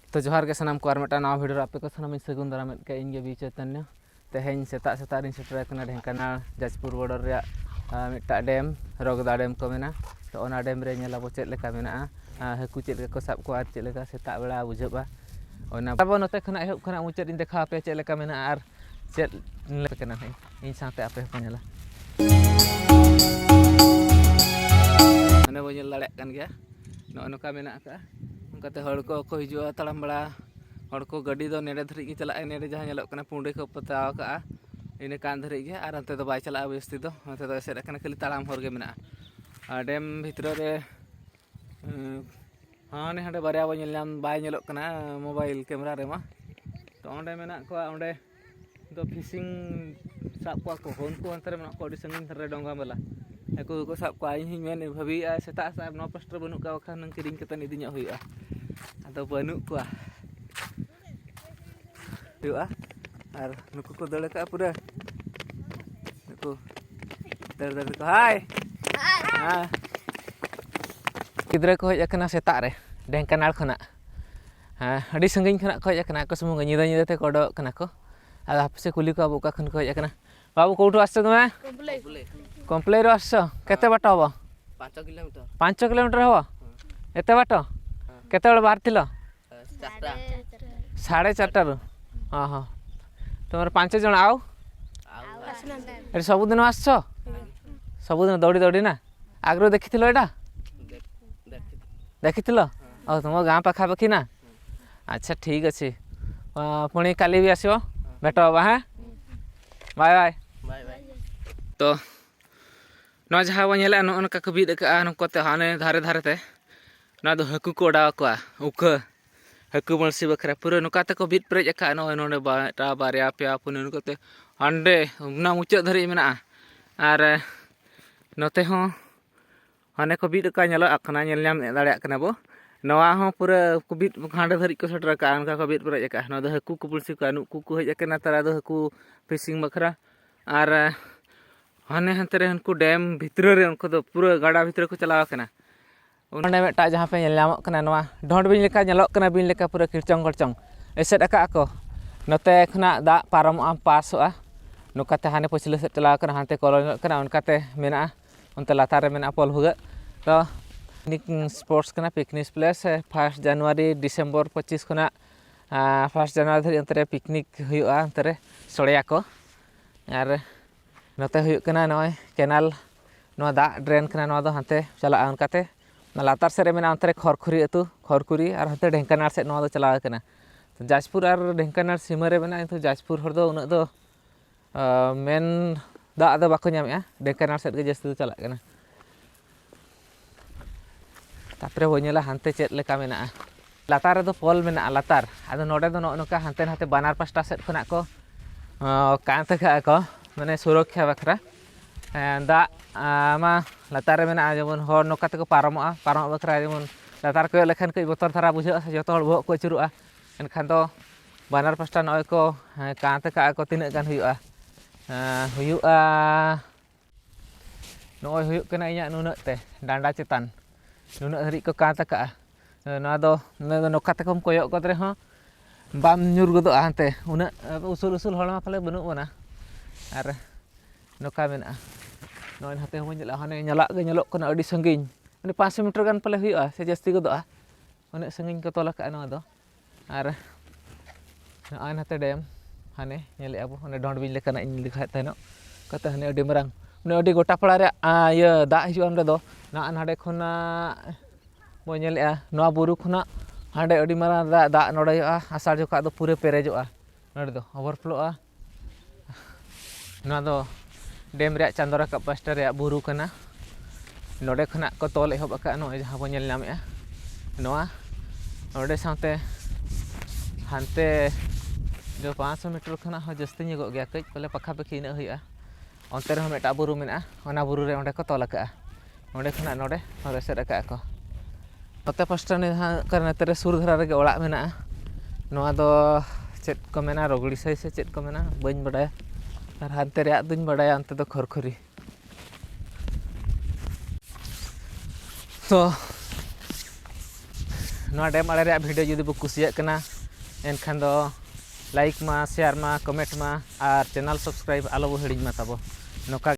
तो जोहार के सामान को मिट्टा नवा भिडियो आपे को सामान सगुन दाराम के इनगे बी चैतन्य तेहें सेता सेता सेटर ढेंकानाल जाजपुर बॉर्डर रे मिट्टा डेम रगदा डेम को मेना तो ओना डेम रे नेलाबो चेद लेका मेना हाकू चेद लेका साब को चेद लेका सेता बेला बुझबा ओना बाबो नते खना एहब खना मुचेद इन देखा आपे चेद लेका मेना आर चेद लेकना इन साथे आपे को नेला ane bo nyel dalek kan gya no noka mena ka unkate hor ko hijua talam bala hor ko gadi do nede dhari gi chala nede jahan nyelok kana punde ko pataw ka ine kan dhari gi ar ante do bai chala besti do ante do sed kana khali talam hor ge mena dem bhitro re hane hande barya bo nyel nyam bai nyelok kana mobile camera re ma to onde mena ko onde do fishing sab ko hon ko antare mena ko di sangin thare dongga bala aku ko sab ko aing men bhabi seta sab no pastor banuk ka wakhan nang kiring kata ni dinya huya atau banuk ko huya ar nuku ko dale ka pura nuku dar ko hai ha kidra ko hej akana seta re Dengkanal khona ha adi sangin khona ko hej akana ko sumu nyida nyida te kodok kana ko ada hapse kuli ko abu ka khon ko hej akana बाबू कौटू आस कम्प्लेर आस केते बाट हम 5 kilometre हम एत बाट केते बाहर Thiel 4:30 हाँ हाँ तुम 5 जन आउ सबुदिन आस सबुदिन दौड़ी दौड़ी ना आगु देखी एटा देखी तुम गाँ पाखापाखि ना अच्छा ठीक अच्छे पुणी काली भी आसो भेट हाँ बाय बाय तो ना जहाँ बो नेला नका को बीद का नोकते हाने धारे धारे ते ना दो हाकू को उड़ा को उका हाकू बंसी बखरा पूरा नोकाते को बीद प्रेज का नो नोने बाटा बारिया पे पुने नोकते हांडे ना मुचाद धरी मेना आर नोते हो हाने को बीद का नेला अखना नेल नाम दाड़े कना बो नवा हो पूरा को बीद हांडे धरी को सटर का अनका को बीद प्रेज का ना दो हाकू को बंसी का नु को हेज कना तारा दो हाकू फिशिंग बखरा आर हाने हंते रे उनको डैम भितर रे उनको तो पूरा गाड़ा भितर को चलाव कना उन्ने मेटा जहाँ पे नेलामक कना नवा ढोंड बिन लेका नेलक कना बिन लेका पूरा किरचंग करचंग एसेट अका को नते खना दा पारमआ पासोआ नोकाते हाने पछले से चलाव कना हांते कॉलोनी कना उनकाते मेना उनते लातार रे मेना पल हुगा तो पिकनिक स्पॉट्स कना पिकनिक प्लेस 1 जनवरी डिसेंबर 25 खना 1 जनवरी धरि अंतरे पिकनिक हुआ अंतरे सोड़िया को यार नते हुई कना नय केनाल नो दा ड्रेन कना नो दो हांते चला उनकाते लातार से रे मेना अंतरे खरखुरी अतु खरखुरी और हांते ढेंकानाल से नो दो चला कना तो जाजपुर और ढेंकानाल सीमा रे मेना तो जाजपुर हर दो उन दो मेन दा दो बाको ᱧᱟᱢᱮᱜᱼᱟ ढेंकानाल से गे जस्ती चला कना तापरे बनेला हांते चेद लेका मेना लातार रे दो पोल मेना लातार आदो नोडे दो नोका हांते हांते बानार पास्टा सेट खना को कांते का को माने सुरक्षा बखरा दा मा लातार मेना जेमन हर नोकाते को पारम बखरा जेमन लातार को लेखन कई बतर धारा बुझा जतो हर बहक को चुरुआ एनखान दो बानार पास्टा नय को कांते का को तिना गान हुआ नय हुयुक कना इया नुना ते डांडा चेतान नुना हरि को कांते का ना दो नोकाते को कोयक को रे हो balm nyur godo ante una usul usul hol ma pale benu bona ar noka mena noin hate ho nyala hane nyalak ge nyalok kana adi sangin ani 5 meter gan pale huya se jasti godo one sangin ko tolak ka no do ar an hate dam hane nyali abu one dond bin lekana in likha tano kata hane adi marang one adi gota pala re ya da hiju am do na an hade khona mo nyali no buru khona हांडे अड़ी मारा दा नोड़े आसार जोका दो पूरे पेरेजोआ नोड़े दो ओवरफ्लोआ ना दो dam रे चांदोरा का पास्टर रे बुरु कना नोड़े खना को तोल एहब अका नो जहां बो नेल नामेआ नोआ नोड़े साथे हांते जो 500 मीटर खना हो जस्ती निगो गया कई पले पखा पखी इन हुआ अंते रे मेटा बुरु मेना ओना बुरु रे ओंडे को तोल अका नोड़े खना नोड़े और सेट अका को नोते पास्टा ने करने तेरे सुर धरा रे ओड़ा मेना नोआ दो चेत को मेना रगड़ी सही से चेत को मेना बइन बडाय और हांते रे दुñ बडाय अंते दो खरखुरी तो नवा डैम आड़े रे वीडियो जुदी बो कुसिया कना एनखान दो लाइक मा शेयर मा कमेंट मा और चैनल सब्सक्राइब आलो बो हिड़ी मा ताबो नोका